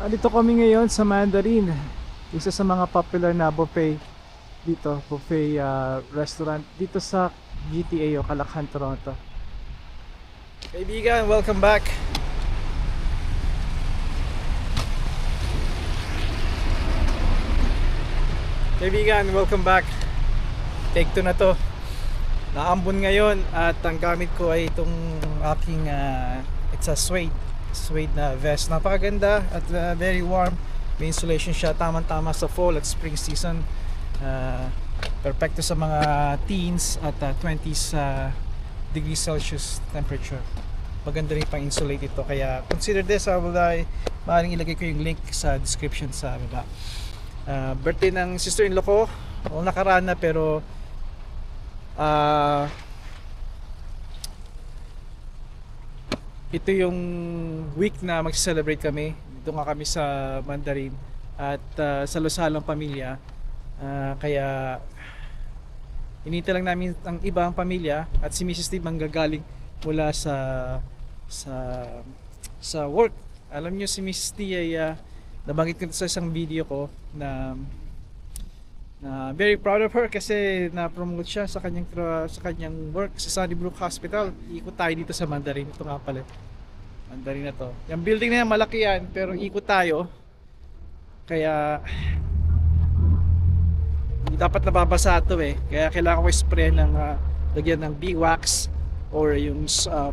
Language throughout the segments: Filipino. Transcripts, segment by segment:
Dito kami ngayon sa Mandarin, isa sa mga popular na buffet dito, buffet restaurant dito sa GTA o Calakhan, Toronto. Kaibigan, welcome back. Kaibigan, welcome back. Take 2 na to. Naambon ngayon at ang gamit ko ay itong aking it's a suede na vest. Napakaganda at very warm. May insulation siya, tamang-tama sa fall at spring season. Perfecto sa mga teens at 20s degrees Celsius temperature. Maganda rin pang insulate ito, kaya consider this. Maaaring ilagay ko yung link sa description sa baba. Birthday ng sister-in-law ko, nakaraan na, pero ito yung week na mag-celebrate kami. Dito nga kami sa Mandarin at salusalang pamilya. Kaya inita lang namin ang ibang pamilya at si Mrs. Steve manggagaling mula sa work. Alam niyo, si Mrs. Steve ay nabanggit ko sa isang video ko na very proud of her kasi na-promote siya sa kanyang work sa Sunnybrook Hospital. Ikot tayo dito sa Mandarin. Ito nga pala, Mandarin na to. Yung building na yan, malaki yan, pero ikot tayo. Kaya hindi dapat nababasa ito eh. Kaya kailangan ko spray ng lagyan ng beeswax or yung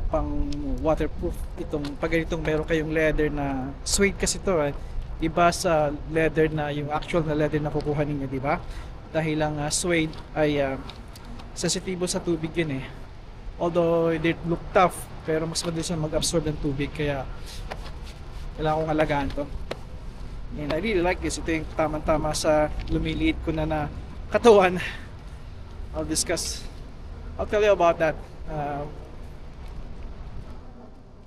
pang waterproof. Itong pag ganitong meron kayong leather na suede kasi ito eh. Iba sa leather na yung actual na leather na kukuha ninyo, di ba? Dahil ang suede ay sensitibo sa tubig yun eh. Although they look tough, pero mas madali siya mag-absorb ng tubig, kaya kailangan kong alagaan to. And I really like this. Ito yung tamang-tama sa lumiliit ko na katawan. I'll tell you about that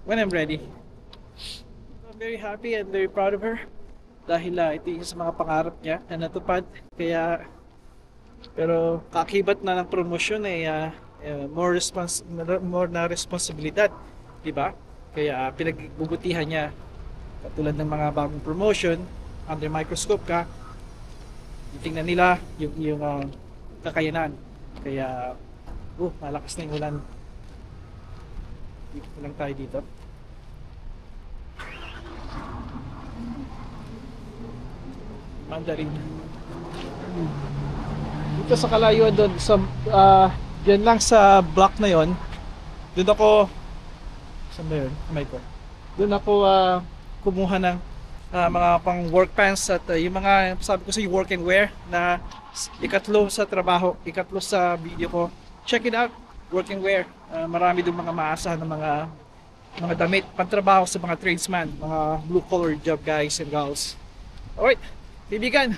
when I'm ready. I'm very happy and very proud of her dahil ito yung sa mga pangarap niya na natupad. Pero kakibat na ng promosyon more na responsibilidad, di ba? Kaya pinagbubutihan niya, katulad ng mga bagong promotion under microscope ka, titingnan nila yung kakayanan. Kaya malakas na yung ulan. Dito lang tayo dito. Mandarin. Dito sa kalayuan doon sa diyan lang sa block na yon. Doon ako saan ba yun? Kamay ko. Doon ako kumuha ng mga pang work pants at yung mga sabi ko sa work and wear na ikatlo sa trabaho, ikatlo sa video ko. Check it out, work and wear. Marami doon mga maasahan ng mga damit pantrabaho sa mga tradesman, mga blue collar job guys and girls. Alright, kaibigan,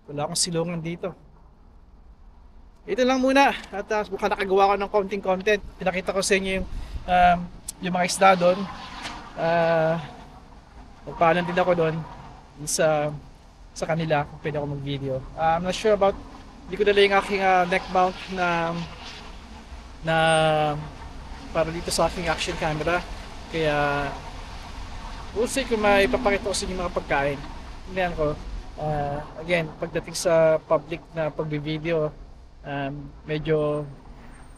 wala akong silungan dito. Ito lang muna at mukhang nakagawa ko ng konting content. Pinakita ko sa inyo yung mga isda doon. Nagpaalam din ako doon sa kanila kung pwede ako mag-video. I'm not sure about, hindi ko dala yung aking neck mount na para dito sa aking action camera. Kaya we'll see kung may ipapakita ko sa inyo mga pagkain. Tingnan ko. Again, pagdating sa public na pagbi-video, medyo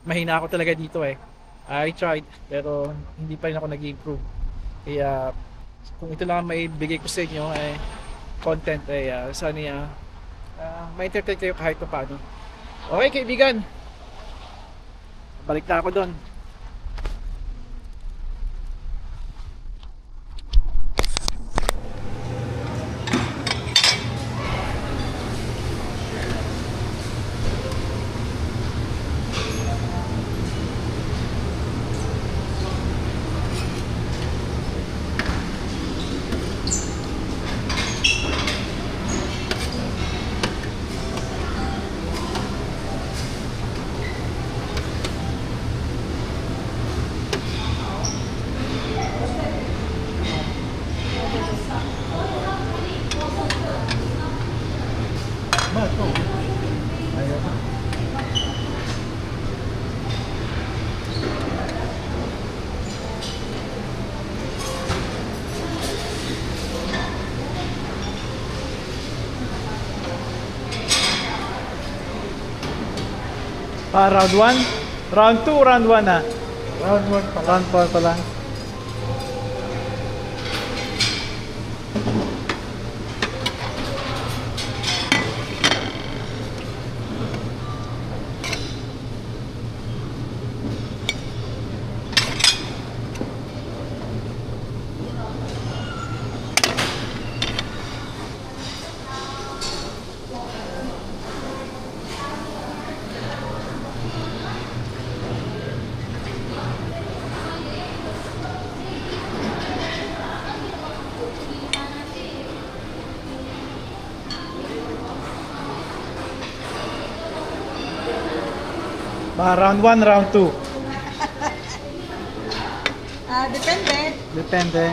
mahina ako talaga dito eh. I tried, pero hindi pa rin ako nag-improve. Kaya kung ito lang may bigay ko sa inyo content sana ma-entertain kayo kahit paano. Okay kaibigan, balik na ako doon. Round 1? Round 2, round 1 na? Round 1 pa lang. Round 4 pa lang. Round 1, round 2. Depende. Depende.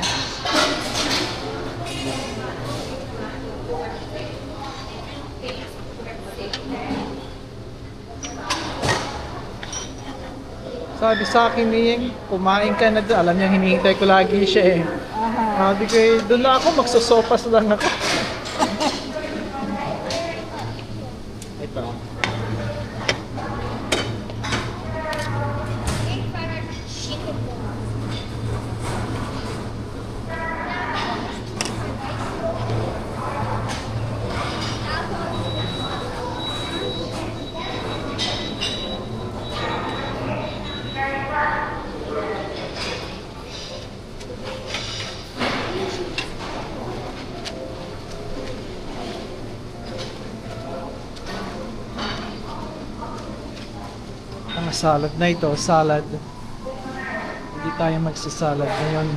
Sabi sa akin ni kumain ka na doon. Alam niya, hinihintay ko lagi siya eh. Sabi ko eh, doon na ako, magsosopas lang ako. Ito. Ang salad na ito, salad. Hindi tayo magsasalad ngayon.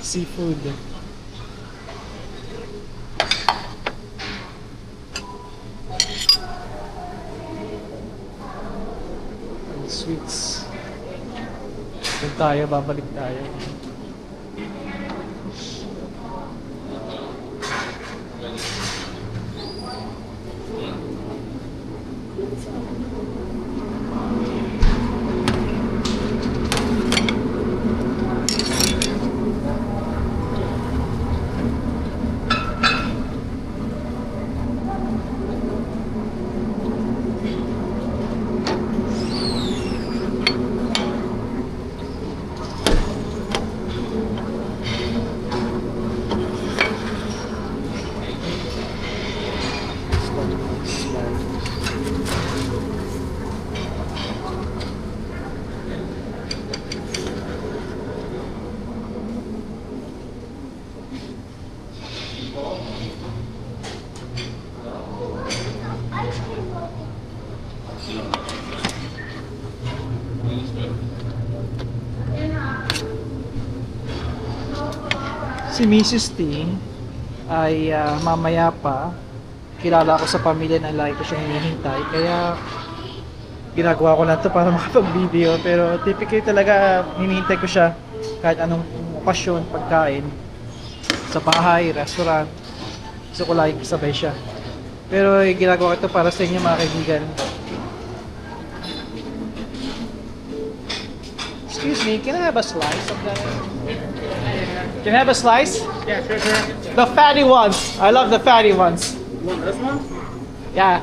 Seafood. And sweets. Doon tayo, babalik tayo. Si Mrs. T ay mamaya pa. Kilala ko sa pamilya na lagi ko siyang hinihintay. Kaya ginagawa ko lang to para makapag-video. Pero typically talaga hinihintay ko siya kahit anong okasyon, pagkain. Sa bahay, restaurant. Gusto ko lagi kasabay siya. Pero ginagawa ko ito para sa inyo mga kaibigan. Excuse me, can I have a slice of that? Can I have a slice? Yeah, sure. The fatty ones. I love the fatty ones. You want this one? Yeah.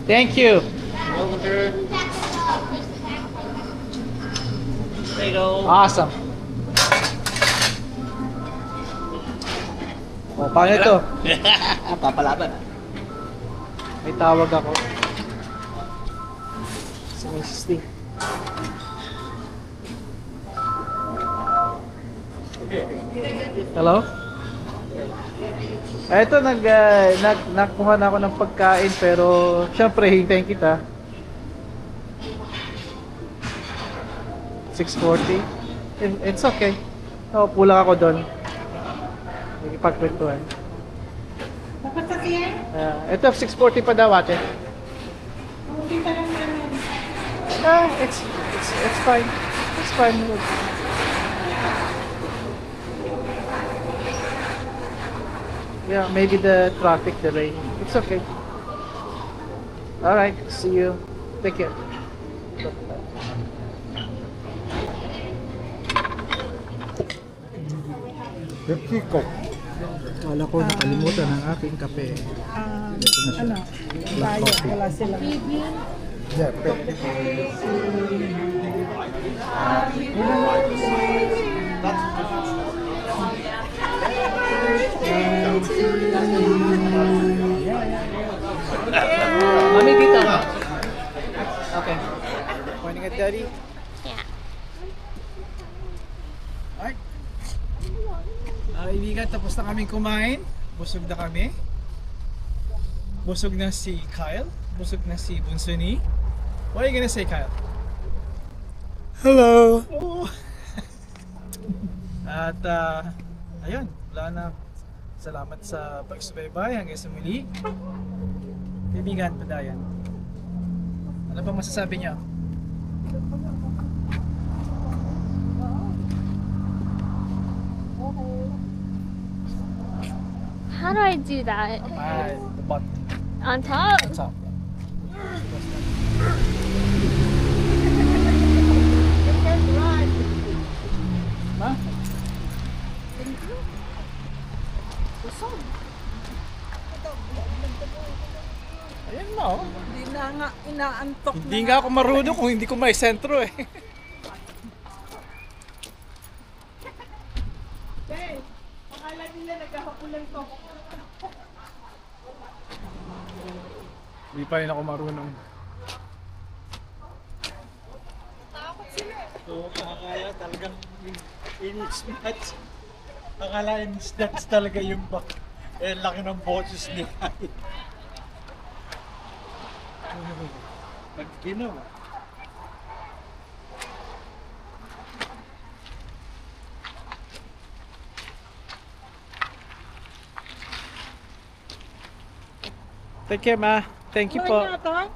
Thank you. Welcome, sir. There you go. Awesome. O, paano ito? Papalaban. May tawag ako. Sa Mrs. T. Hello? Eto, nakuha na ako ng pagkain pero syempre hintayin kita. 6:40. It's okay. Naupo lang ako doon. Nagipagkwentuhan. Dapat sa siya? Ito 6:40 pa daw ate. Okay pa lang naman. It's fine. It's fine. Yeah, maybe the traffic delay. It's okay. All right. See you. Take care. Pepsi Coke. Kala ko nakalimutan ang aking kape. Ito na siya. Black coffee. Wala sila. Yeah, pwede. Mami, dito. Okay. Pointing at daddy. Yeah. Alright. Kaibigan, tapos na kaming kumain. Busog na kami. Busog na si Kyle. Busog na si Bunsuni. What are you gonna say, Kyle? Hello! Oh. At ayun, wala na. Salamat sa pagsubaybay hanggang sa muli. Kaibigan, padayan. Ano pa masasabi niyo? How do I do that? The button. On top? Top. Ma? Ayan na oh. Hindi na nga inaantok Hindi nga ako marunong kung hindi ko may sentro eh. Akala nila naghahapulan to. Hindi pa rin ako marunong. So, akala talagang in-snatch. Akala in-snatch talaga yung back. Eh, laki ng boses niya. Pag ginawa. Take care, ma. Thank you po. Ano to?